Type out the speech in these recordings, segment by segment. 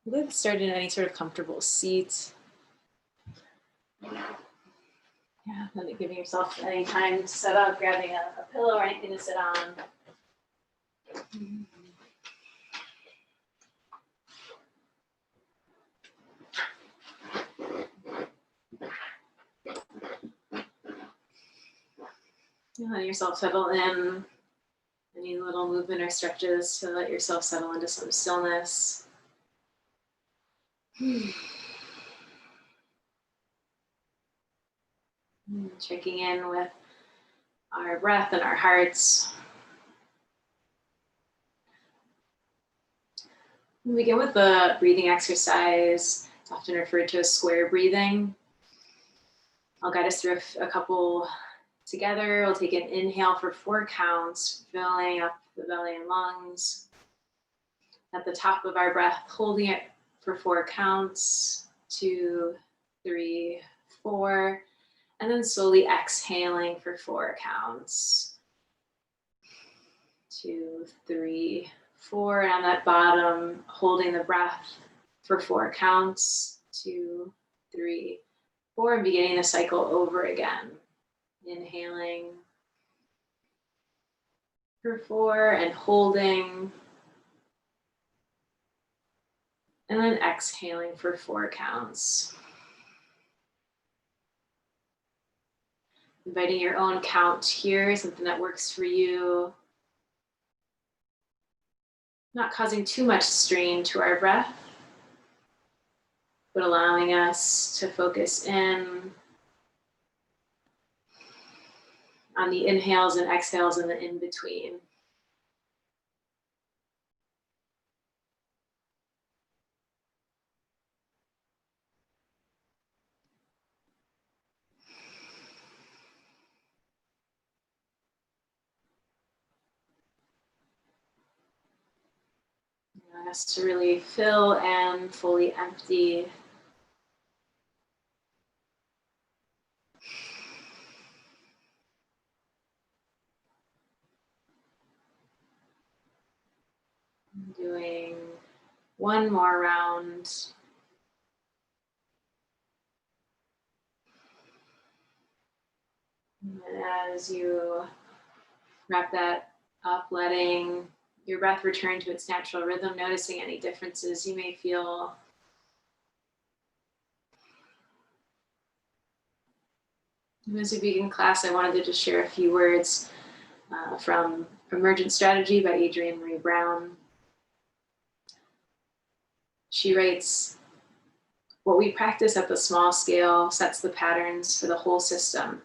We'll get started in any sort of comfortable seat. Yeah, then giving yourself any time to set up, grabbing a pillow or anything to sit on. Letting yourself settle in. Any little movement or stretches to let yourself settle into some stillness. Checking in with our breath and our hearts. We begin with the breathing exercise. It's often referred to as square breathing. I'll guide us through a couple together. We'll take an inhale for 4 counts, filling up the belly and lungs. At the top of our breath, holding it for 4 counts, 2, 3, 4, and then slowly exhaling for 4 counts, 2, 3, 4, and on that bottom, holding the breath for 4 counts, 2, 3, 4, and beginning the cycle over again. Inhaling for 4 and holding, and then exhaling for 4 counts. Inviting your own count here, something that works for you. Not causing too much strain to our breath, but allowing us to focus in on the inhales and exhales and the in-between. Allowing us to really fill and fully empty. Doing one more round. And as you wrap that up, letting your breath return to its natural rhythm, noticing any differences you may feel. As we begin class, I wanted to just share a few words from Emergent Strategy by Adrienne Marie Brown. She writes, "What we practice at the small scale sets the patterns for the whole system."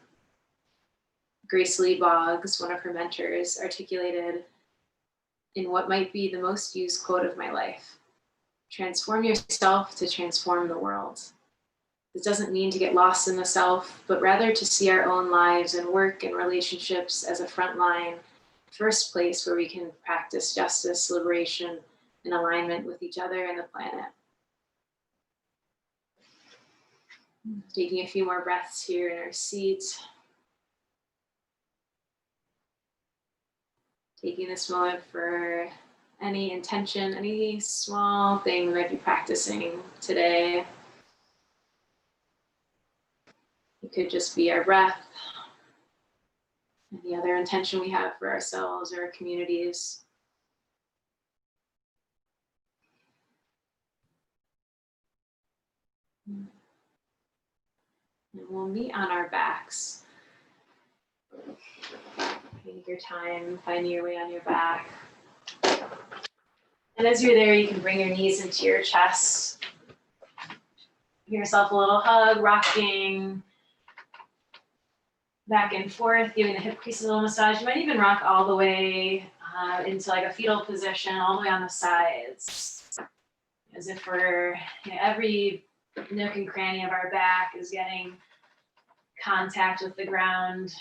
Grace Lee Boggs, one of her mentors, articulated in what might be the most used quote of my life: "Transform yourself to transform the world." This doesn't mean to get lost in the self, but rather to see our own lives and work and relationships as a frontline, first place where we can practice justice, liberation, and alignment with each other and the planet. Taking a few more breaths here in our seat. Taking this moment for any intention, any small thing we might be practicing today. It could just be our breath, any other intention we have for ourselves or our communities. And we'll meet on our backs. Take your time, finding your way on your back. And as you're there, you can bring your knees into your chest. Give yourself a little hug, rocking back and forth, giving the hip creases a little massage. You might even rock all the way into like a fetal position, all the way on the sides. As if we're, every nook and cranny of our back is getting contact with the ground.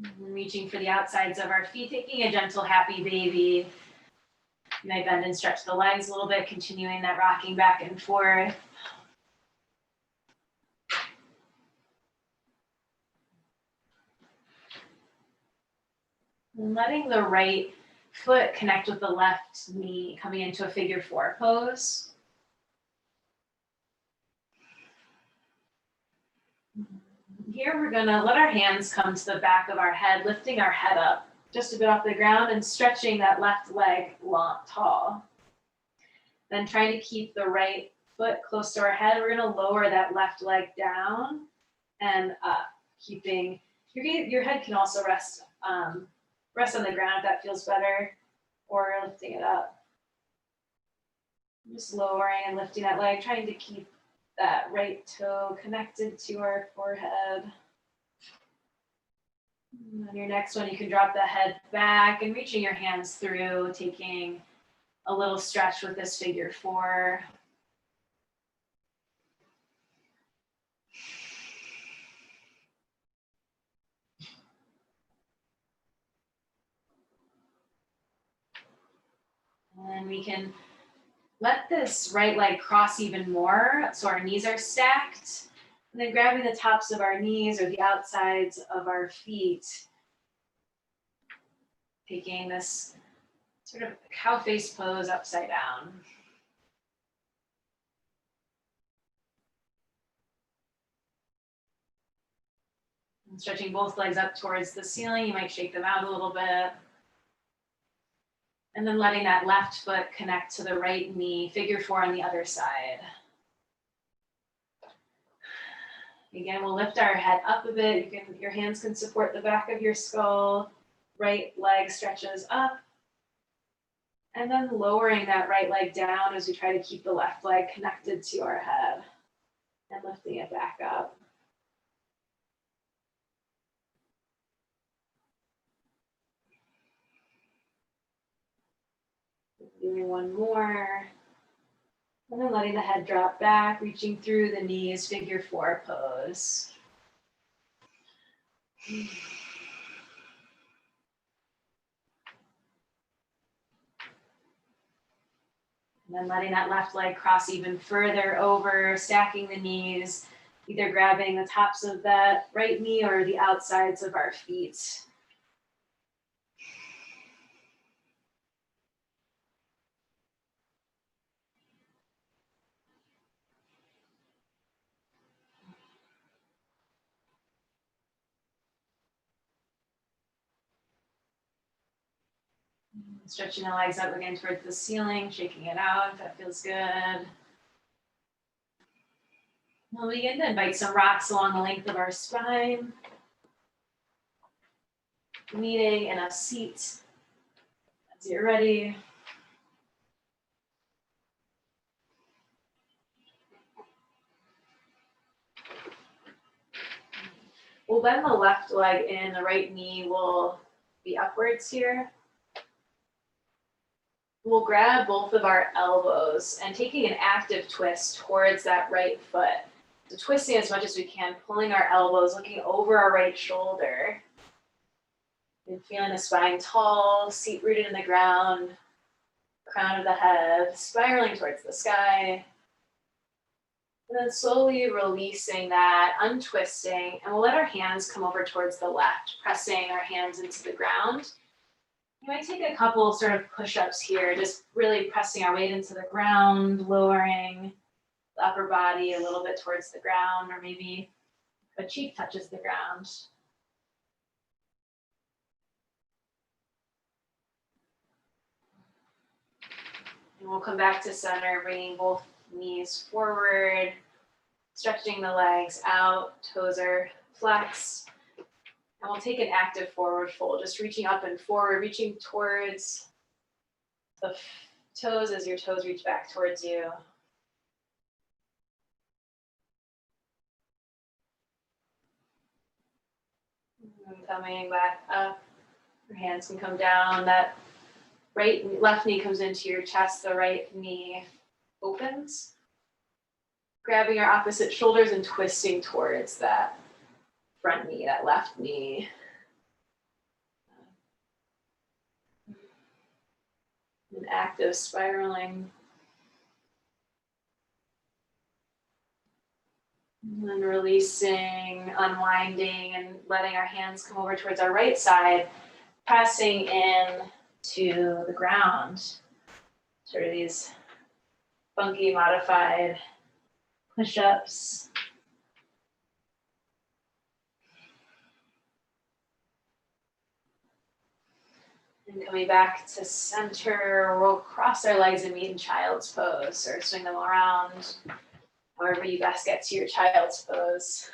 And reaching for the outsides of our feet, taking a gentle, happy baby. You might bend and stretch the legs a little bit, continuing that rocking back and forth. And letting the right foot connect with the left knee, coming into a figure 4 pose. Here we're gonna let our hands come to the back of our head, lifting our head up just a bit off the ground and stretching that left leg long, tall. Then trying to keep the right foot close to our head, we're gonna lower that left leg down and up, keeping your head can also rest on the ground if that feels better, or lifting it up. Just lowering and lifting that leg, trying to keep that right toe connected to our forehead. And on your next one, you can drop the head back and reaching your hands through, taking a little stretch with this figure 4. And we can let this right leg cross even more, so our knees are stacked. And then grabbing the tops of our knees or the outsides of our feet, taking this sort of cow face pose upside down. And stretching both legs up towards the ceiling, you might shake them out a little bit. And then letting that left foot connect to the right knee, figure 4 on the other side. Again, we'll lift our head up a bit. Your hands can support the back of your skull. Right leg stretches up. And then lowering that right leg down as we try to keep the left leg connected to our head and lifting it back up. Doing one more. And then letting the head drop back, reaching through the knees, figure 4 pose. And then letting that left leg cross even further over, stacking the knees, either grabbing the tops of that right knee or the outsides of our feet. Stretching the legs up again towards the ceiling, shaking it out if that feels good. We'll begin to invite some rocks along the length of our spine. Meeting in a seat as you're ready. We'll bend the left leg in, the right knee will be upwards here. We'll grab both of our elbows and taking an active twist towards that right foot. So twisting as much as we can, pulling our elbows, looking over our right shoulder. And feeling the spine tall, seat rooted in the ground, crown of the head, spiraling towards the sky. And then slowly releasing that, untwisting, and we'll let our hands come over towards the left, pressing our hands into the ground. You might take a couple sort of push-ups here, just really pressing our weight into the ground, lowering the upper body a little bit towards the ground, or maybe a cheek touches the ground. And we'll come back to center, bringing both knees forward, stretching the legs out, toes are flexed. And we'll take an active forward fold, just reaching up and forward, reaching towards the toes as your toes reach back towards you. And coming back up, your hands can come down. That left knee comes into your chest, the right knee opens. Grabbing our opposite shoulders and twisting towards that front knee, that left knee. An active spiraling. And then releasing, unwinding, and letting our hands come over towards our right side. pressing in to the ground. Sort of these funky modified push-ups. And coming back to center, we'll cross our legs and meet in child's pose, or swing them around, however you best get to your child's pose.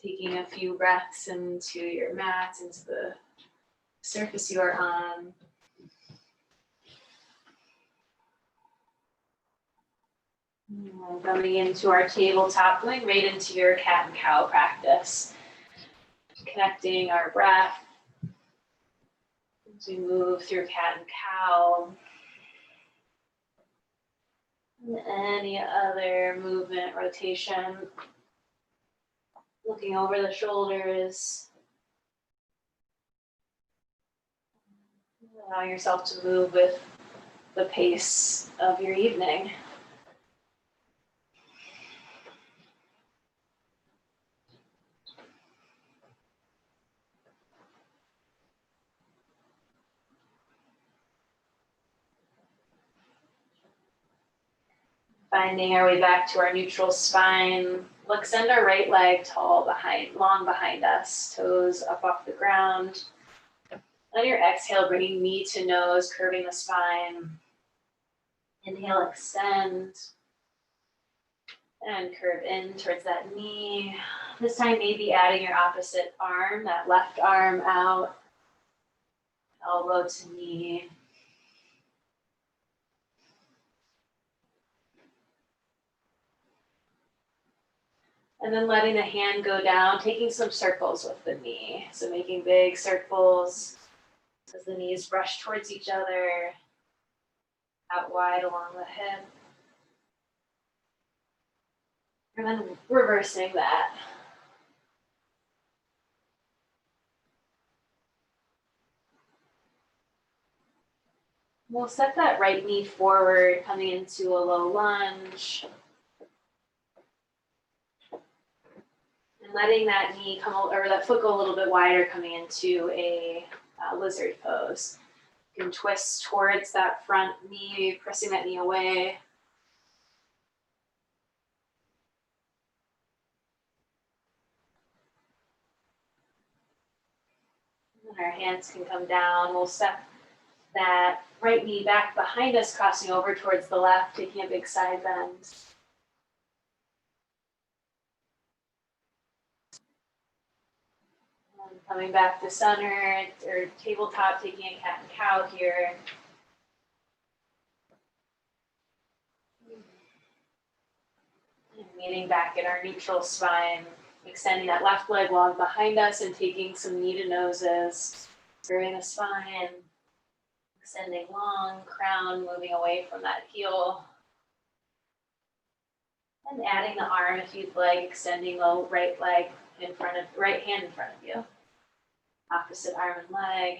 Taking a few breaths into your mat, into the surface you are on. And coming into our tabletop, going right into your cat and cow practice. Connecting our breath as we move through cat and cow. And any other movement, rotation. Looking over the shoulders. Allow yourself to move with the pace of your evening. Finding our way back to our neutral spine. We'll extend our right leg long behind us, toes up off the ground. On your exhale, bringing knee to nose, curving the spine. Inhale, extend. And curve in towards that knee. This time, maybe adding your opposite arm, that left arm out, elbow to knee. And then letting the hand go down, taking some circles with the knee. So making big circles as the knees brush towards each other, out wide along the hip. And then reversing that. We'll set that right knee forward, coming into a low lunge. And letting that knee or that foot go a little bit wider, coming into a lizard pose. You can twist towards that front knee, pressing that knee away. And our hands can come down. We'll step that right knee back behind us, crossing over towards the left, taking a big side bend. And coming back to center or tabletop, taking a cat and cow here. And meeting back in our neutral spine, extending that left leg long behind us and taking some knee to noses, curving the spine, extending long, crown moving away from that heel. And adding the arm if you'd like, extending the right leg in front of, right hand in front of you. Opposite arm and leg.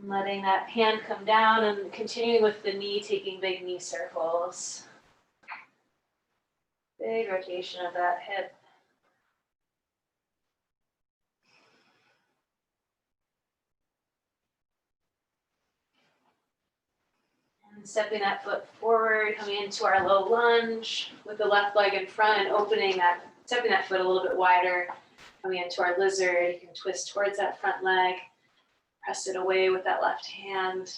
Letting that hand come down and continuing with the knee, taking big knee circles. Big rotation of that hip. And stepping that foot forward, coming into our low lunge with the left leg in front and opening that, stepping that foot a little bit wider, coming into our lizard. You can twist towards that front leg, press it away with that left hand.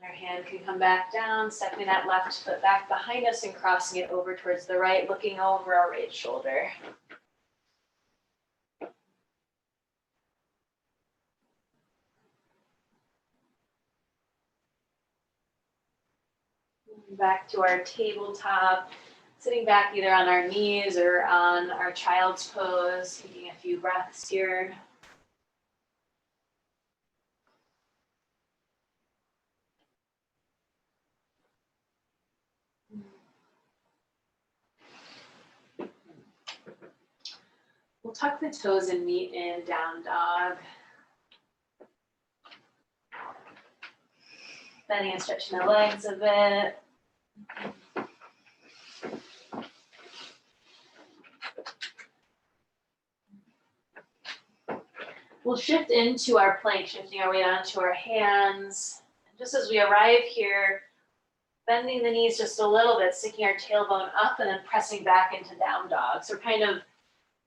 Our hand can come back down, stepping that left foot back behind us and crossing it over towards the right, looking over our right shoulder. Back to our tabletop, sitting back either on our knees or on our child's pose, taking a few breaths here. We'll tuck the toes and meet in down dog. Bending and stretching the legs a bit. We'll shift into our plank, shifting our weight onto our hands. Just as we arrive here, bending the knees just a little bit, sticking our tailbone up and then pressing back into down dog. So we're kind of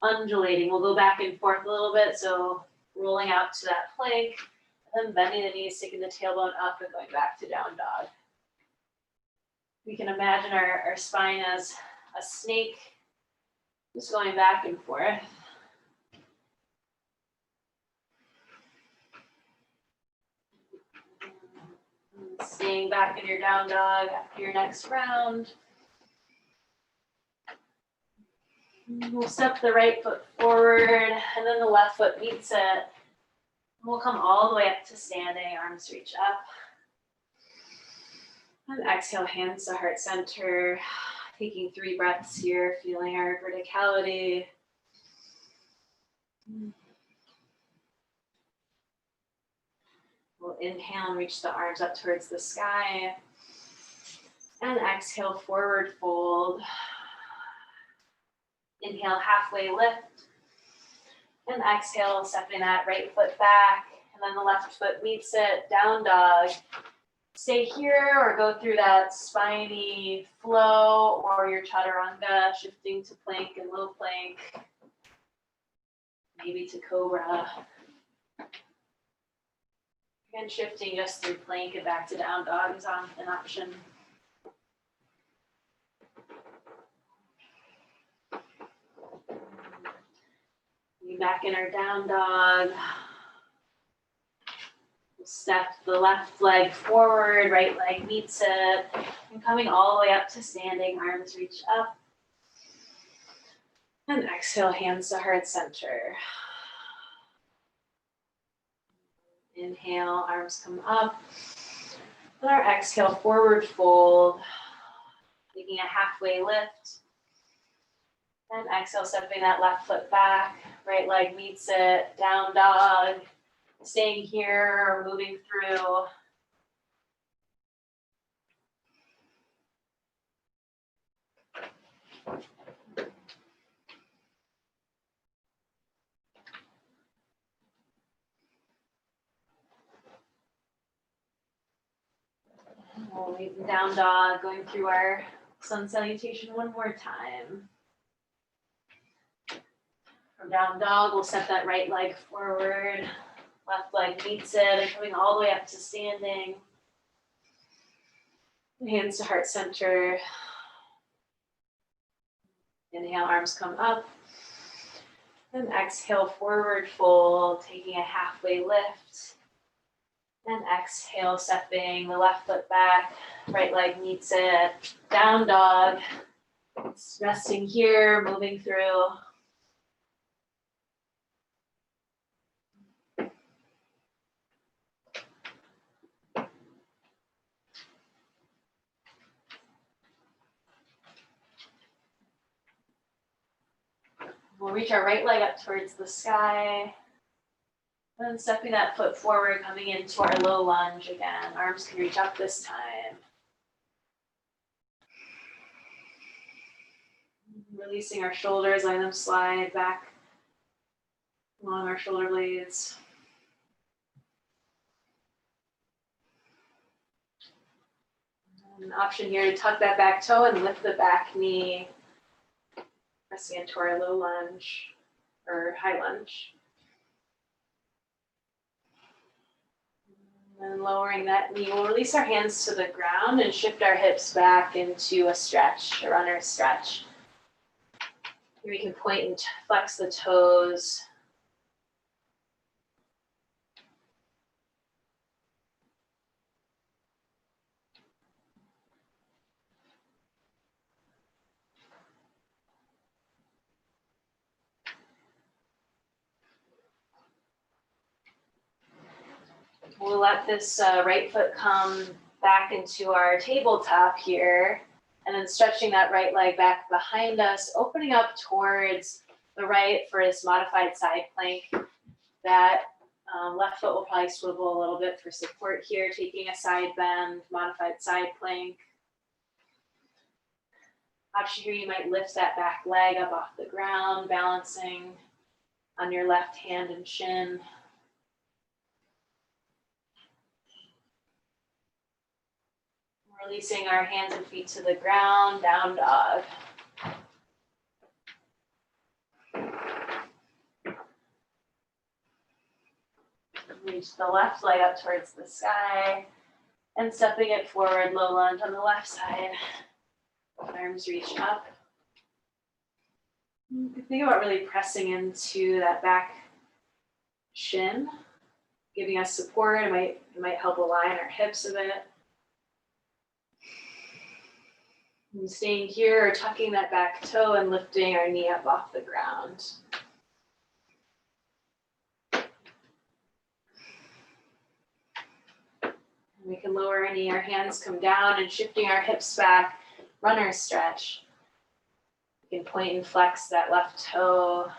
undulating. We'll go back and forth a little bit. So rolling out to that plank, and then bending the knees, sticking the tailbone up and going back to down dog. We can imagine our spine as a snake, just going back and forth. Staying back in your down dog after your next round. We'll step the right foot forward and then the left foot meets it. We'll come all the way up to standing, arms reach up. And exhale, hands to heart center. Taking 3 breaths here, feeling our verticality. We'll inhale and reach the arms up towards the sky. And exhale, forward fold. Inhale, halfway lift. And exhale, stepping that right foot back. And then the left foot meets it, down dog. Stay here or go through that spiny flow or your chaturanga, shifting to plank and low plank. Maybe to cobra. And shifting just through plank and back to down dog is an option. Back in our down dog. We'll step the left leg forward, right leg meets it. And coming all the way up to standing, arms reach up. And exhale, hands to heart center. Inhale, arms come up. And our exhale, forward fold. Taking a halfway lift. And exhale, stepping that left foot back. Right leg meets it, down dog. Staying here or moving through. We'll leave the down dog, going through our sun salutation one more time. From down dog, we'll set that right leg forward, left leg meets it, and coming all the way up to standing. Hands to heart center. Inhale, arms come up. And exhale, forward fold, taking a halfway lift. And exhale, stepping the left foot back, right leg meets it, down dog. Resting here, moving through. We'll reach our right leg up towards the sky. Then stepping that foot forward, coming into our low lunge again. Arms can reach up this time. Releasing our shoulders, letting them slide back along our shoulder blades. An option here to tuck that back toe and lift the back knee. Pressing into our low lunge or high lunge. And then lowering that knee, we'll release our hands to the ground and shift our hips back into a stretch, a runner stretch. Here we can point and flex the toes. We'll let this right foot come back into our tabletop here, and then stretching that right leg back behind us, opening up towards the right for this modified side plank. That left foot will probably swivel a little bit for support here, taking a side bend, modified side plank. Option here, you might lift that back leg up off the ground, balancing on your left hand and shin. Releasing our hands and feet to the ground, down dog. Reach the left leg up towards the sky and stepping it forward, low lunge on the left side. Arms reach up. Think about really pressing into that back shin, giving us support. It might help align our hips a bit. And staying here or tucking that back toe and lifting our knee up off the ground. We can lower our knee, our hands come down and shifting our hips back, runner stretch. You can point and flex that left toe,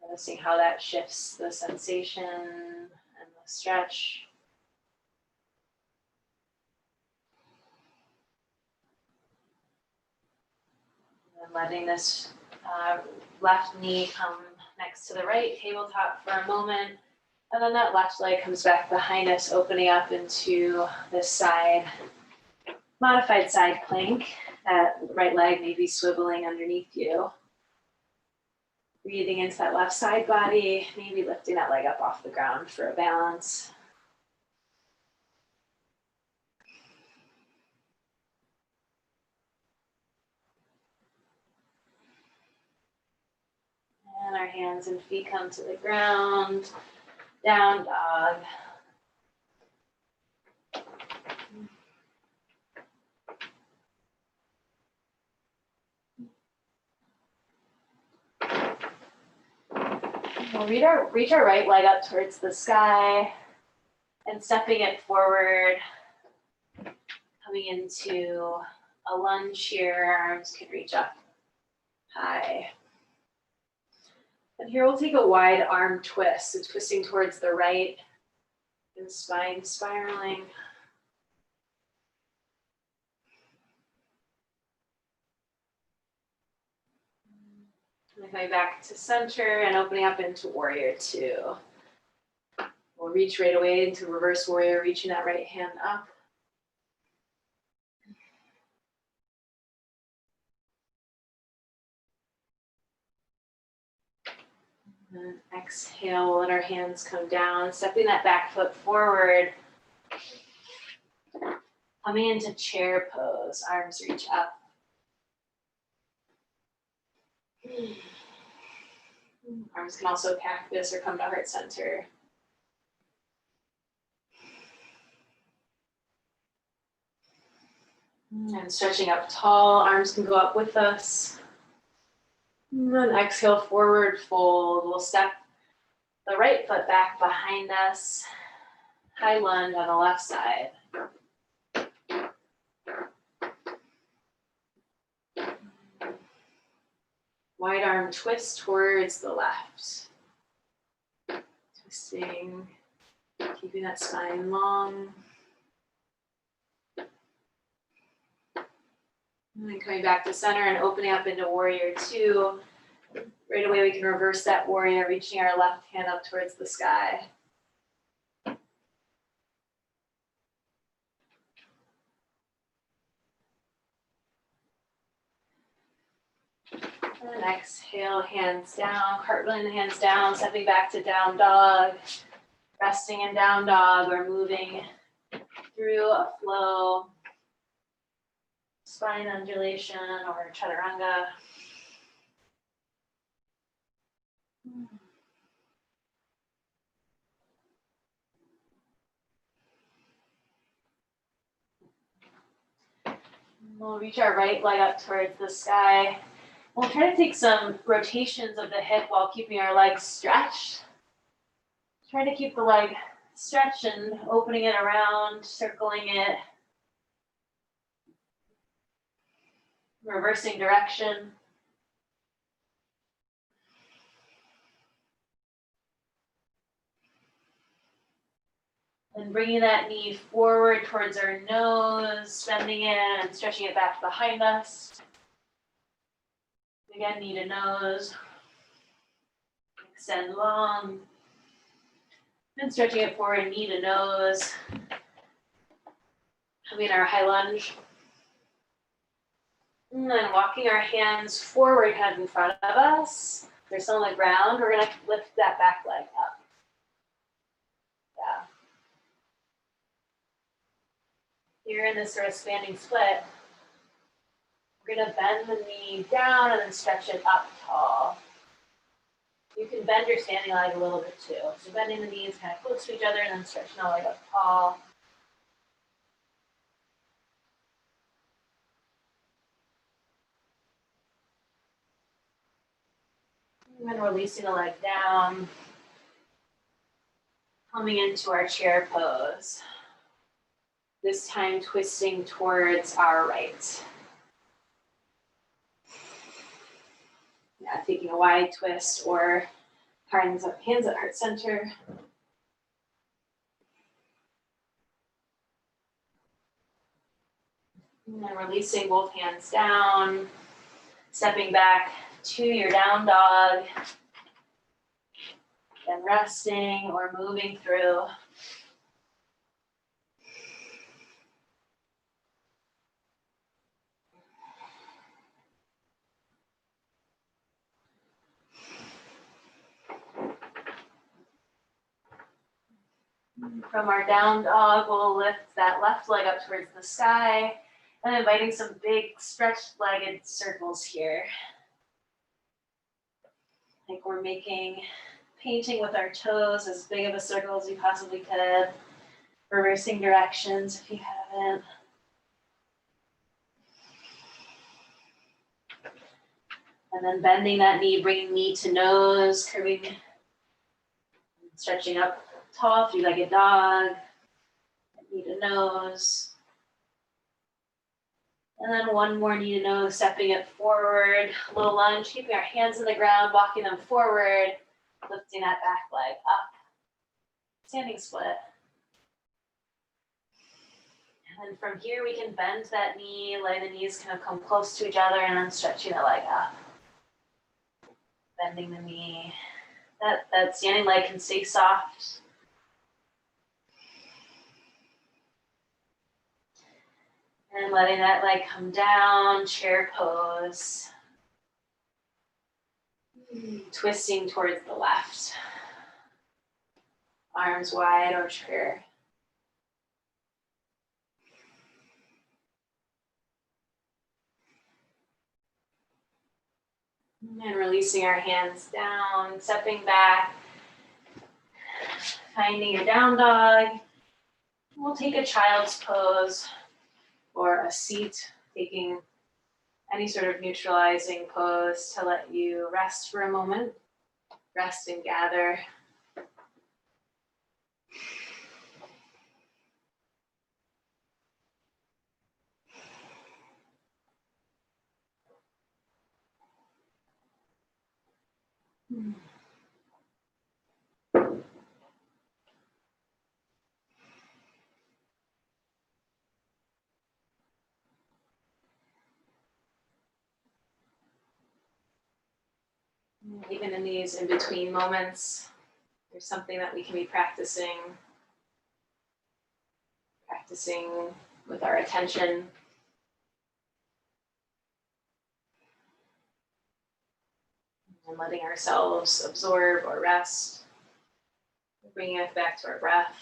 noticing how that shifts the sensation and the stretch. And letting this left knee come next to the right tabletop for a moment. And then that left leg comes back behind us, opening up into this side, modified side plank. That right leg may be swiveling underneath you. Breathing into that left side body, maybe lifting that leg up off the ground for a balance. And our hands and feet come to the ground, down dog. We'll reach our right leg up towards the sky and stepping it forward, coming into a lunge here. Arms can reach up high. And here we'll take a wide arm twist, so twisting towards the right and spine spiraling. And coming back to center and opening up into warrior two. We'll reach right away into reverse warrior, reaching that right hand up. And exhale, we'll let our hands come down, stepping that back foot forward. Coming into chair pose, arms reach up. Arms can also cactus or come to heart center. And stretching up tall, arms can go up with us. And then exhale, forward fold. We'll step the right foot back behind us. High lunge on the left side. Wide arm twist towards the left. Twisting, keeping that spine long. And then coming back to center and opening up into warrior two. Right away we can reverse that warrior, reaching our left hand up towards the sky. And exhale, hands down, cartwheeling the hands down, stepping back to down dog. Resting in down dog or moving through a flow. Spine undulation or chaturanga. We'll reach our right leg up towards the sky. We'll try to take some rotations of the hip while keeping our legs stretched. Try to keep the leg stretched and opening it around, circling it. Reversing direction. bringing that knee forward towards our nose, bending it and stretching it back behind us. Again, knee to nose. Extend long. And stretching it forward, knee to nose. Coming our high lunge. And then walking our hands forward, kind of in front of us. If there's some on the ground, we're going to lift that back leg up. Yeah. Here in this sort of standing split, we're going to bend the knee down and then stretch it up tall. You can bend your standing leg a little bit too. So bending the knees kind of close to each other and then stretching the leg up tall. And then releasing the leg down. Coming into our chair pose. This time twisting towards our right. Yeah, taking a wide twist or hands at heart center. And then releasing both hands down, stepping back to your down dog, then resting or moving through. From our down dog, we'll lift that left leg up towards the sky and inviting some big stretched legged circles here. Like we're painting with our toes as big of a circle as we possibly could. Reversing directions if you haven't. And then bending that knee, bringing knee to nose, curving, stretching up tall, three-legged dog, knee to nose. And then one more knee to nose, stepping it forward, a little lunge, keeping our hands in the ground, walking them forward, lifting that back leg up. Standing split. And then from here, we can bend that knee, letting the knees kind of come close to each other, and then stretching the leg up. Bending the knee. That standing leg can stay soft. And letting that leg come down, chair pose. Twisting towards the left. Arms wide or chair. And releasing our hands down, stepping back, finding your down dog. We'll take a child's pose or a seat, taking any sort of neutralizing pose to let you rest for a moment, rest and gather. Even in these in-between moments, there's something that we can be practicing with our attention. And letting ourselves absorb or rest, bringing us back to our breath.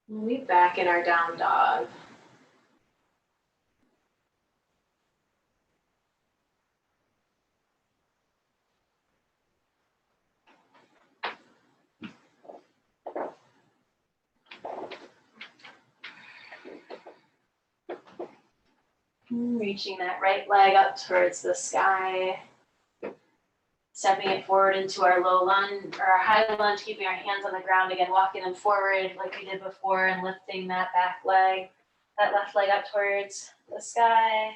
We'll be back in our down dog. Reaching that right leg up towards the sky. Stepping it forward into our low lunge or our high lunge, keeping our hands on the ground again, walking them forward like we did before and lifting that back leg, that left leg up towards the sky.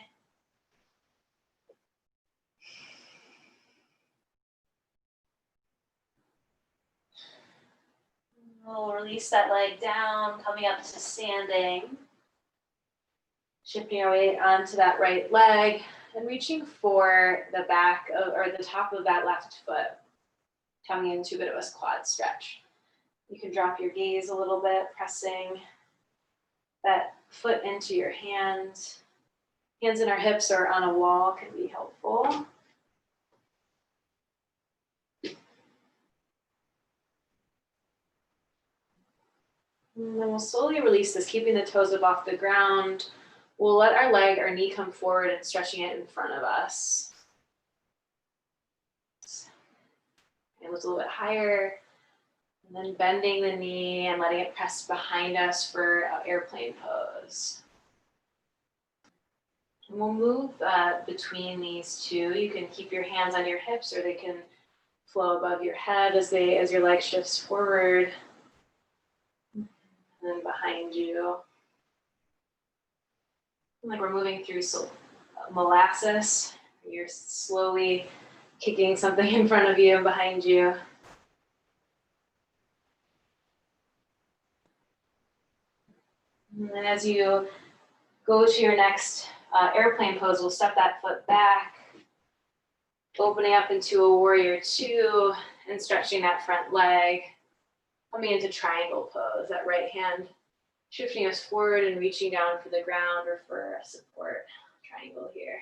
We'll release that leg down, coming up to standing. Shifting our weight onto that right leg and reaching for the back of, or the top of that left foot, coming into a bit of a quad stretch. You can drop your gaze a little bit, pressing that foot into your hands. Hands in our hips or on a wall can be helpful. And then we'll slowly release this, keeping the toes up off the ground. We'll let our leg, our knee come forward and stretching it in front of us. It was a little bit higher. And then bending the knee and letting it press behind us for an airplane pose. And we'll move between these two. You can keep your hands on your hips or they can flow above your head as your leg shifts forward. And then behind you. Like we're moving through molasses. You're slowly kicking something in front of you and behind you. And then as you go to your next airplane pose, we'll step that foot back, opening up into a warrior two and stretching that front leg, coming into triangle pose, that right hand shifting us forward and reaching down for the ground or for a support. Triangle here.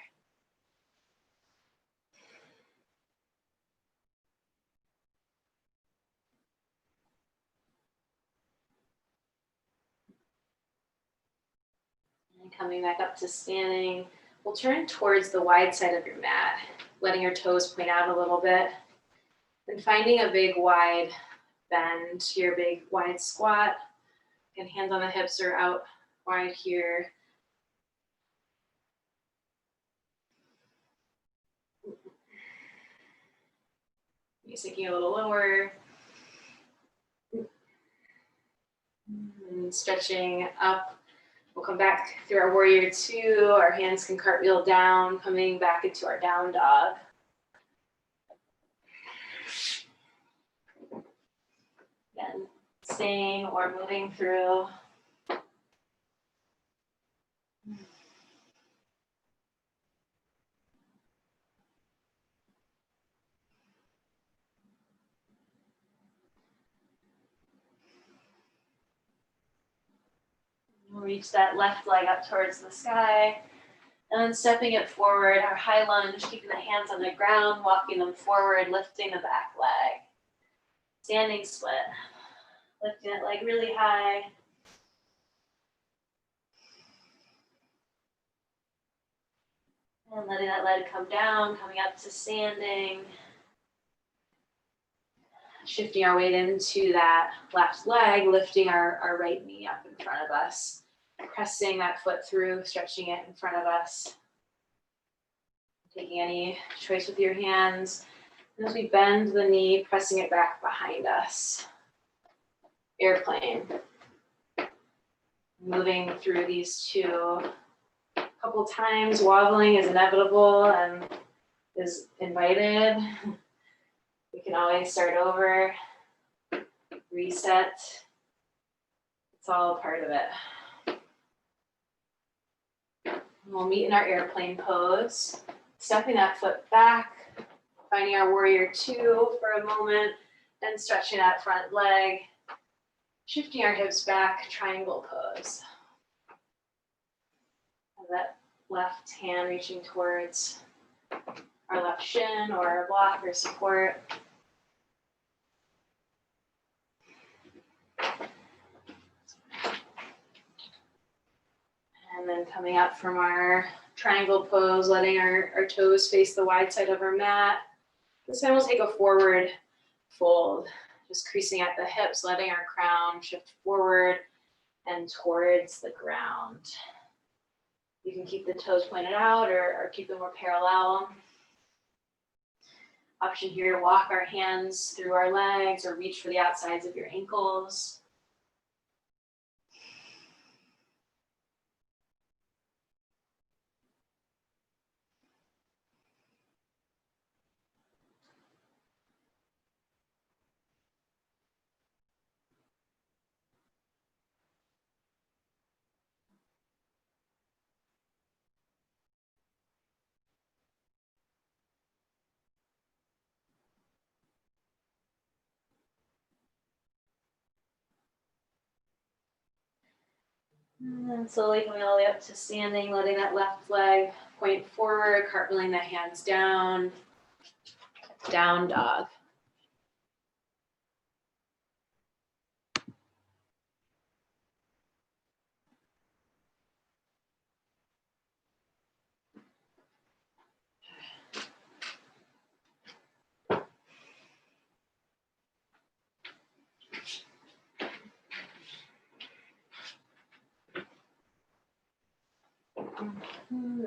And coming back up to standing, we'll turn towards the wide side of your mat, letting your toes point out a little bit, and finding a big wide bend to your big wide squat. And hands on the hips are out wide here. You're sinking a little lower. And stretching up. We'll come back through our warrior two. Our hands can cartwheel down, coming back into our down dog. Again, staying or moving through. We'll reach that left leg up towards the sky. And then stepping it forward, our high lunge, keeping the hands on the ground, walking them forward, lifting the back leg. Standing split. Lifting that leg really high. And letting that leg come down, coming up to standing. Shifting our weight into that left leg, lifting our right knee up in front of us. Pressing that foot through, stretching it in front of us. Taking any choice with your hands. And as we bend the knee, pressing it back behind us. Airplane. Moving through these two a couple times. Wobbling is inevitable and is invited. We can always start over, reset. It's all a part of it. We'll meet in our airplane pose, stepping that foot back, finding our warrior two for a moment, and stretching that front leg, shifting our hips back, triangle pose. And that left hand reaching towards our left shin or our block or support. And then coming up from our triangle pose, letting our toes face the wide side of our mat. This time we'll take a forward fold, just creasing at the hips, letting our crown shift forward and towards the ground. You can keep the toes pointed out or keep them more parallel. Option here, walk our hands through our legs or reach for the outsides of your ankles. And then slowly coming all the way up to standing, letting that left leg point forward, cartwheeling the hands down, down dog.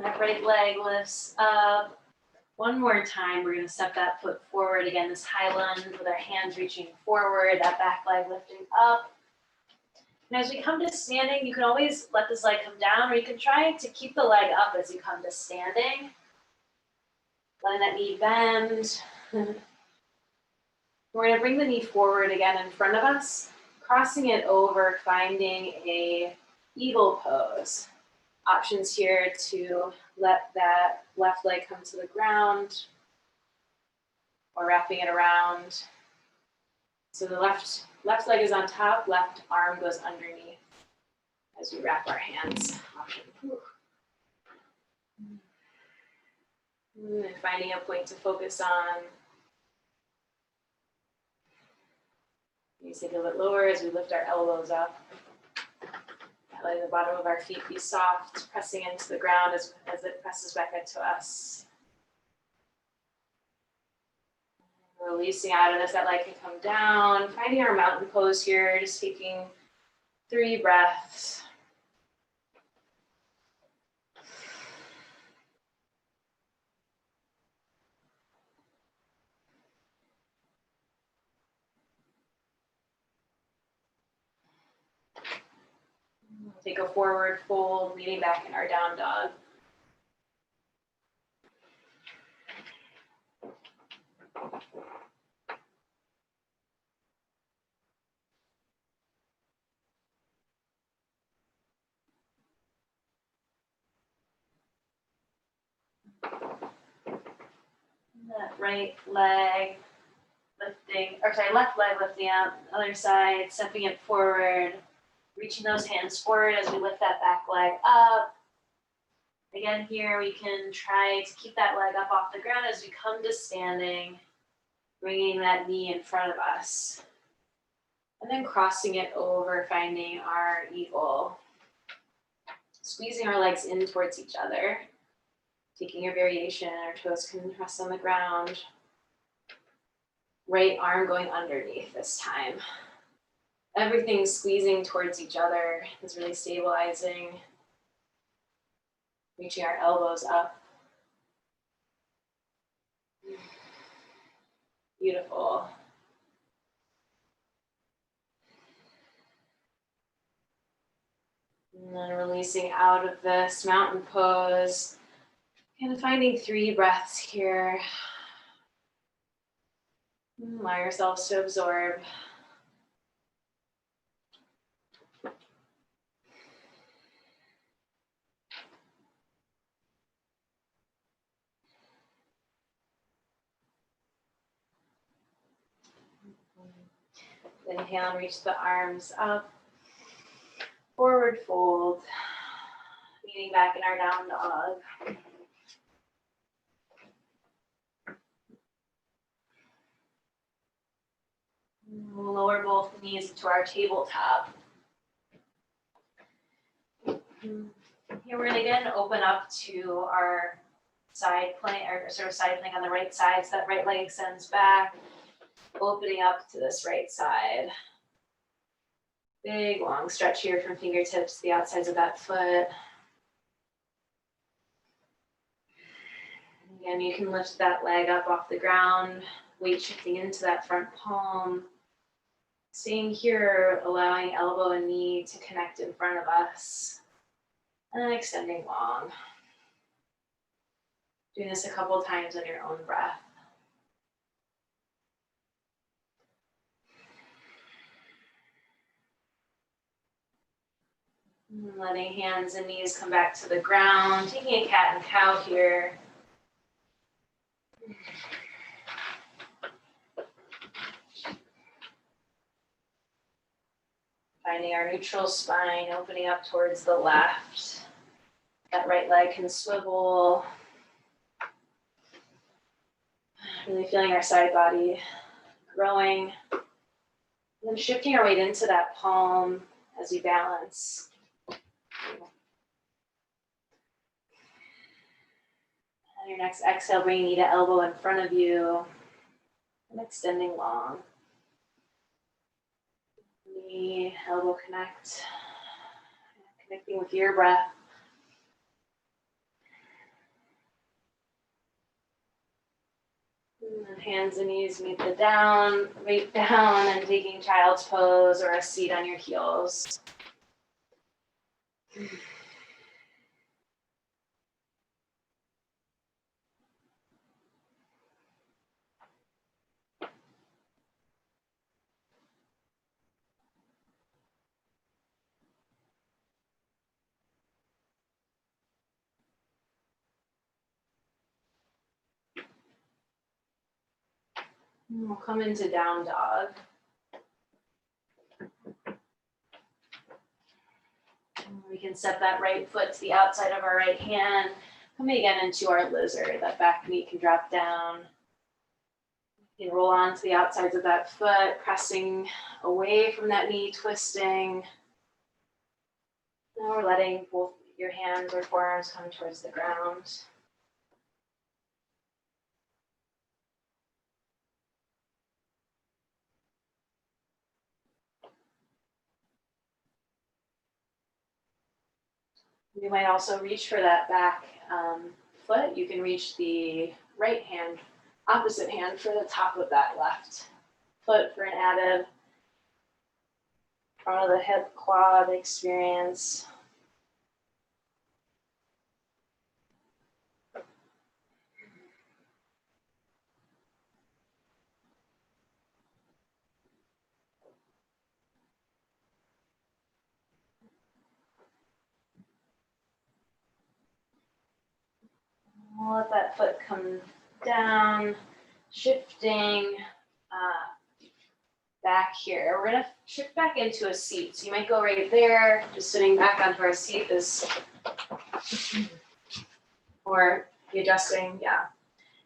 That right leg lifts up. One more time, we're gonna step that foot forward. Again, this high lunge with our hands reaching forward, that back leg lifting up. And as we come to standing, you can always let this leg come down, or you can try to keep the leg up as you come to standing. Letting that knee bend. We're gonna bring the knee forward again in front of us, crossing it over, finding a eagle pose. Options here to let that left leg come to the ground or wrapping it around. So the left leg is on top, left arm goes underneath as we wrap our hands. And finding a point to focus on. You sink a little bit lower as we lift our elbows up. Letting the bottom of our feet be soft, pressing into the ground as it presses back into us. Releasing out of this, that leg can come down. Finding our mountain pose here, just taking 3 breaths. Take a forward fold, leaning back in our down dog. That right leg lifting, or sorry, left leg lifting out, other side, stepping it forward, reaching those hands forward as we lift that back leg up. Again, here we can try to keep that leg up off the ground as we come to standing, bringing that knee in front of us. And then crossing it over, finding our eagle. Squeezing our legs in towards each other. Taking a variation, our toes can rest on the ground. Right arm going underneath this time. Everything squeezing towards each other is really stabilizing. Reaching our elbows up. Beautiful. And then releasing out of this mountain pose. And finding 3 breaths here. Allow yourselves to absorb. Inhale and reach the arms up. Forward fold. Leaning back in our down dog. We'll lower both knees into our tabletop. Here we're going to again open up to our side plank, or sort of side plank on the right side. So that right leg extends back, opening up to this right side. Big long stretch here from fingertips to the outsides of that foot. Again, you can lift that leg up off the ground, weight shifting into that front palm. Staying here, allowing elbow and knee to connect in front of us. And then extending long. Doing this a couple times on your own breath. And letting hands and knees come back to the ground. Taking a cat and cow here. Finding our neutral spine, opening up towards the left. That right leg can swivel. Really feeling our side body growing. And then shifting our weight into that palm as we balance. On your next exhale, bring knee to elbow in front of you. And extending long. Knee, elbow connect. Connecting with your breath. And hands and knees meet the down, weight down, and taking child's pose or a seat on your heels. And we'll come into down dog. And we can set that right foot to the outside of our right hand. Coming again into our lizard. That back knee can drop down. You can roll onto the outsides of that foot, pressing away from that knee, twisting. Now we're letting both your hands or forearms come towards the ground. You might also reach for that back foot. You can reach the right hand, opposite hand for the top of that left foot for an added front of the hip quad experience. We'll let that foot come down, shifting back here. We're gonna shift back into a seat. So you might go right there, just sitting back onto our seat or be adjusting, yeah.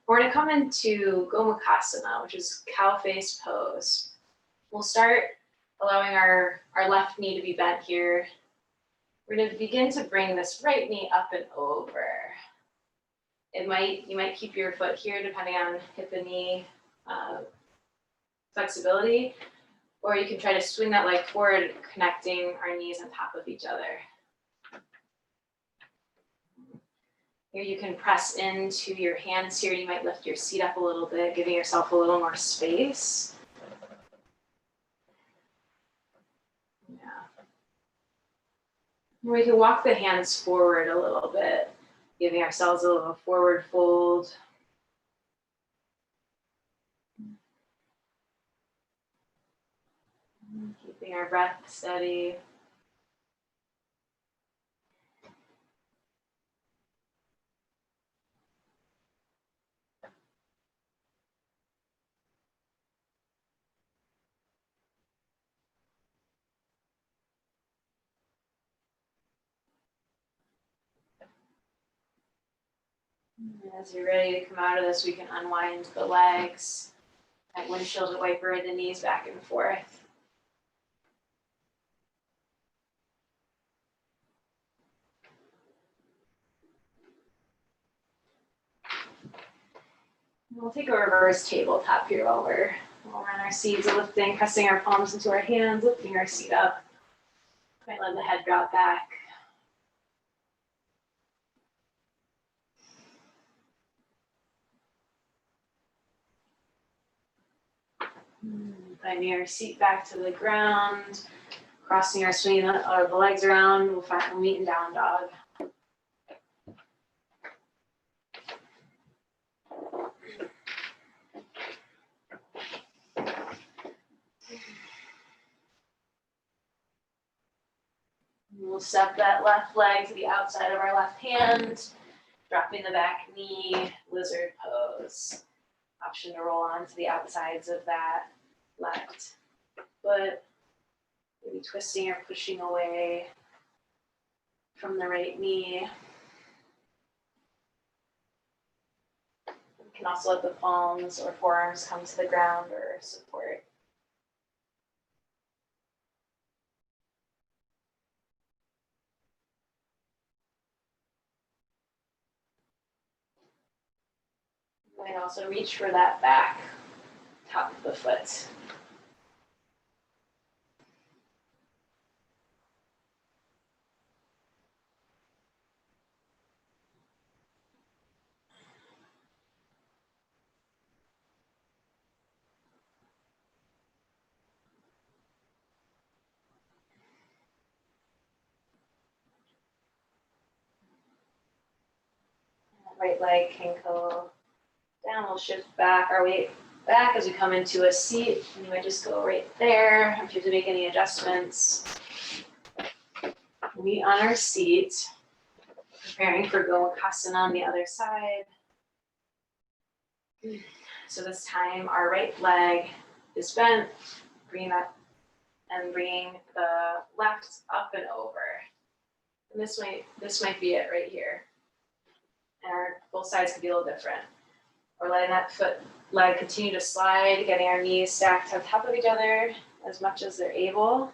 We're gonna come into Gomukhasana, which is cow face pose. We'll start allowing our left knee to be bent here. We're gonna begin to bring this right knee up and over. You might keep your foot here depending on hip and knee flexibility, or you can try to swing that leg forward, connecting our knees on top of each other. Here you can press into your hands here. You might lift your seat up a little bit, giving yourself a little more space. Yeah. We can walk the hands forward a little bit, giving ourselves a little forward fold. Keeping our breath steady. As you're ready to come out of this, we can unwind the legs. That windshield wiper, the knees back and forth. We'll take a reverse tabletop here while we're on our seats, lifting, pressing our palms into our hands, lifting our seat up. Might let the head drop back. Finding your seat back to the ground, crossing our swing the legs around, we'll meet in down dog. We'll step that left leg to the outside of our left hand, dropping the back knee, lizard pose. Option to roll onto the outsides of that left foot, maybe twisting or pushing away from the right knee. You can also let the palms or forearms come to the ground or support. You might also reach for that back top of the foot. Right leg can go down. We'll shift back our weight back as we come into a seat. And you might just go right there. If you have to make any adjustments, we on our seat, preparing for Gomukhasana on the other side. So this time our right leg is bent, bringing that and bringing the left up and over. And this might be it right here. And both sides could be a little different. We're letting that leg continue to slide, getting our knees stacked on top of each other as much as they're able.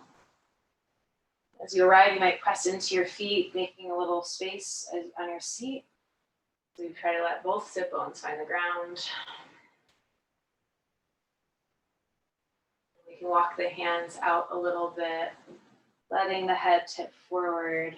As you arrive, you might press into your feet, making a little space on your seat. So you try to let both sit bones find the ground. We can walk the hands out a little bit, letting the head tip forward.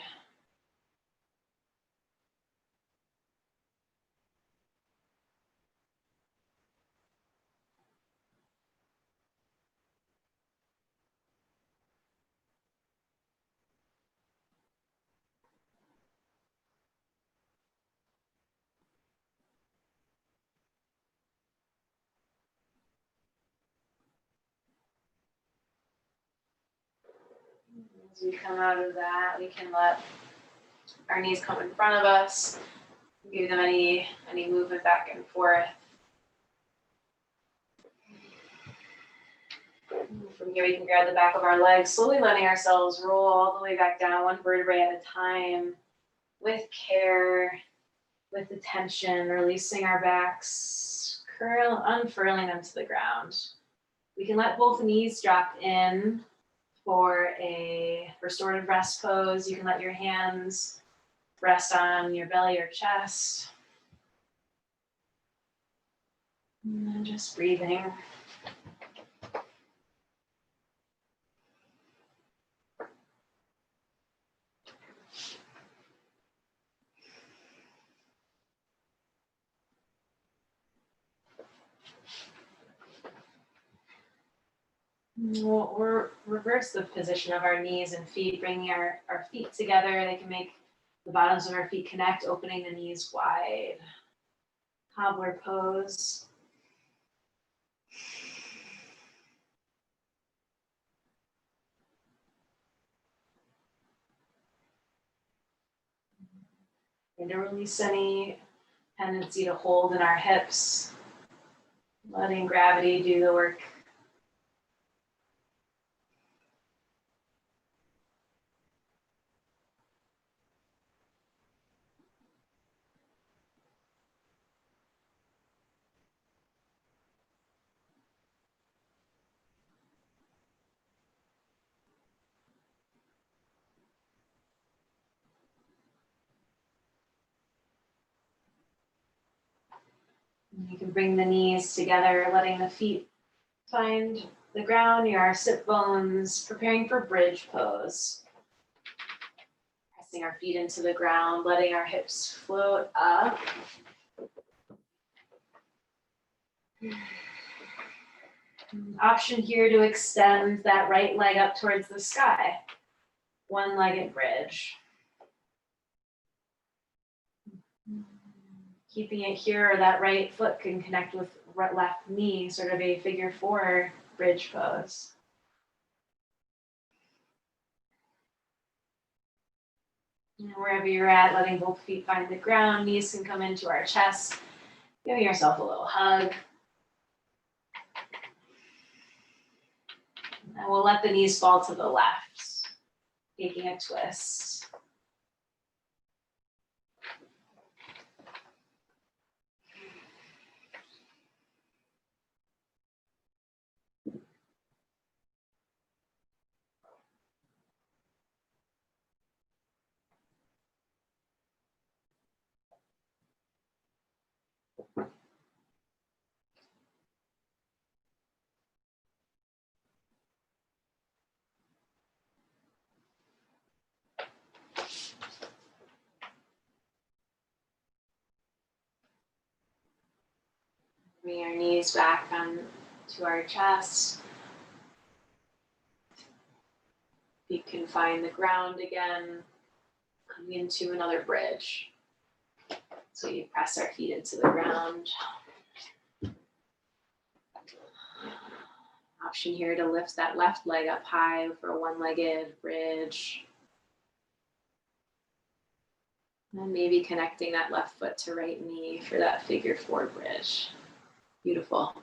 As we come out of that, we can let our knees come in front of us, give them any movement back and forth. From here, we can grab the back of our legs, slowly letting ourselves roll all the way back down, one vertebrae at a time, with care, with attention, releasing our backs, unfurling them to the ground. We can let both knees drop in for a restorative rest pose. You can let your hands rest on your belly or chest. And then just breathing. We'll reverse the position of our knees and feet, bringing our feet together. They can make the bottoms of our feet connect, opening the knees wide. Cobbler pose. And to release any tendency to hold in our hips, letting gravity do the work. You can bring the knees together, letting the feet find the ground near our sit bones, preparing for bridge pose. Pressing our feet into the ground, letting our hips float up. Option here to extend that right leg up towards the sky. One-legged bridge. Keeping it here, that right foot can connect with left knee, sort of a figure four bridge pose. And wherever you're at, letting both feet find the ground, knees can come into our chest. Giving yourself a little hug. And we'll let the knees fall to the left, taking a twist. Bring our knees back onto our chest. Feet can find the ground again, coming into another bridge. So we press our feet into the ground. Option here to lift that left leg up high for a one-legged bridge. And maybe connecting that left foot to right knee for that figure four bridge. Beautiful.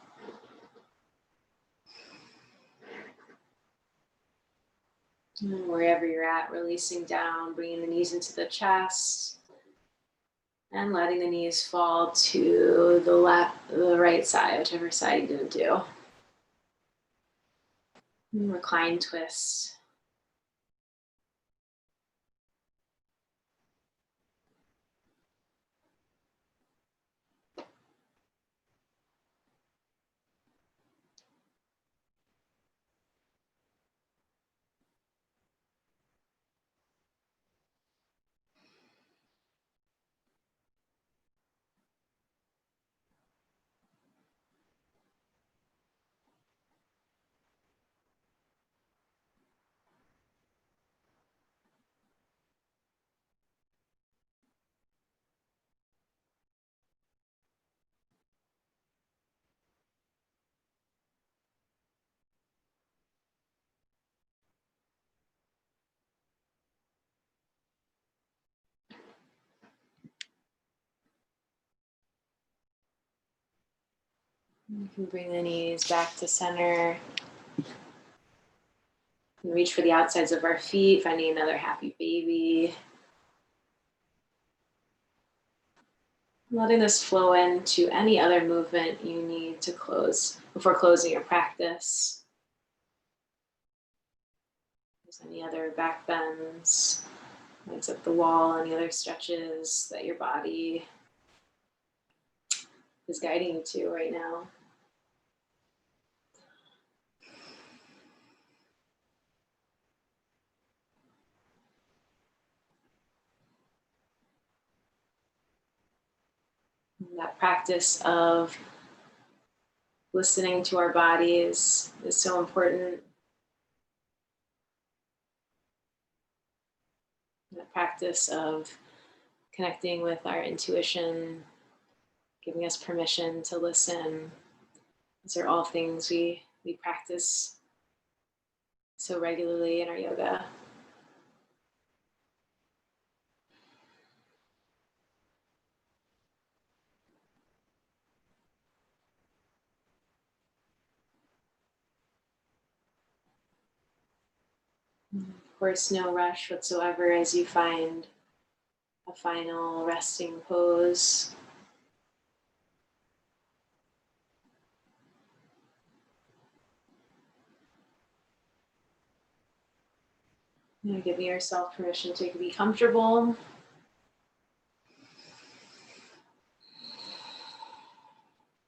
And wherever you're at, releasing down, bringing the knees into the chest and letting the knees fall to the right side, whichever side you didn't do. And recline twist. You can bring the knees back to center. And reach for the outsides of our feet, finding another happy baby. Letting this flow into any other movement you need to close before closing your practice. If there's any other back bends, legs up the wall, any other stretches that your body is guiding you to right now. And that practice of listening to our bodies is so important. The practice of connecting with our intuition, giving us permission to listen. These are all things we practice so regularly in our yoga. Of course, no rush whatsoever as you find a final resting pose. Giving yourself permission to be comfortable.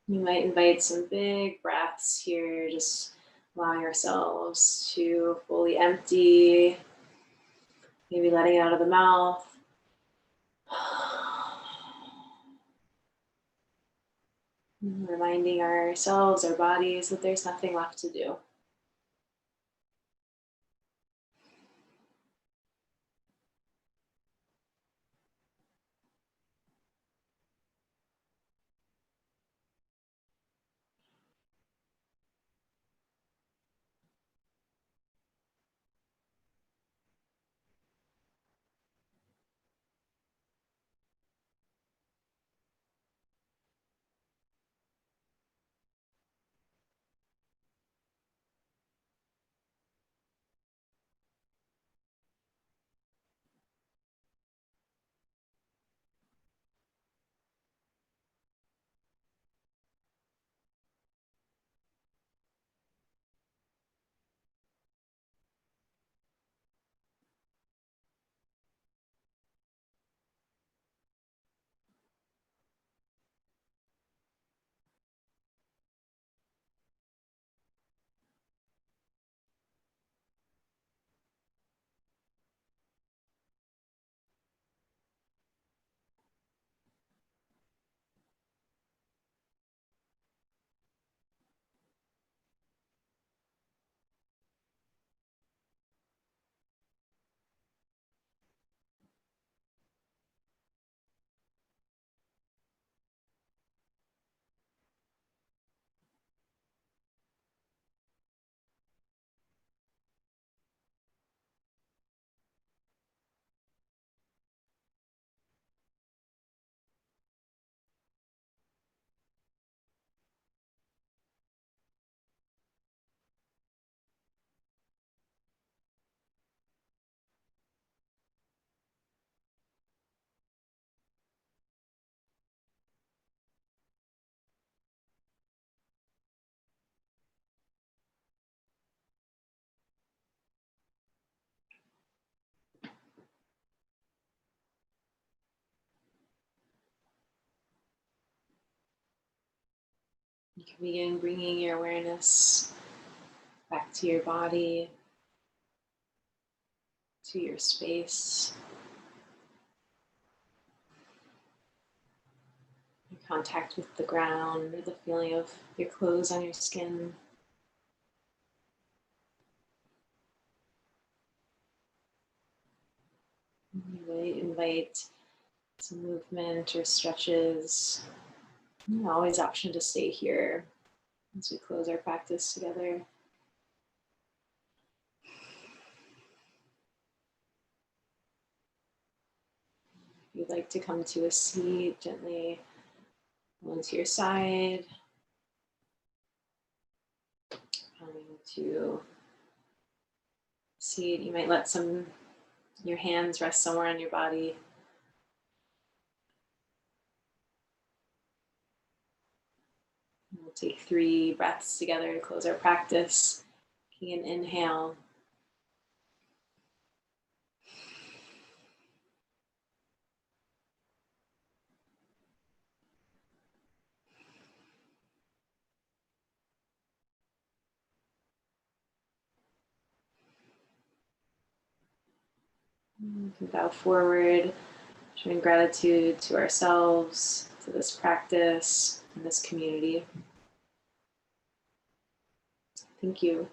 You might invite some big breaths here, just allowing ourselves to fully empty, maybe letting it out of the mouth. Reminding ourselves, our bodies, that there's nothing left to do. You can begin bringing your awareness back to your body, to your space, your contact with the ground, or the feeling of your clothes on your skin. You really invite some movement or stretches. Always option to stay here as we close our practice together. If you'd like to come to a seat, gently roll to your side. Coming to seat, you might let your hands rest somewhere on your body. We'll take 3 breaths together to close our practice. Taking an inhale. We can bow forward, showing gratitude to ourselves, to this practice, and this community. Thank you.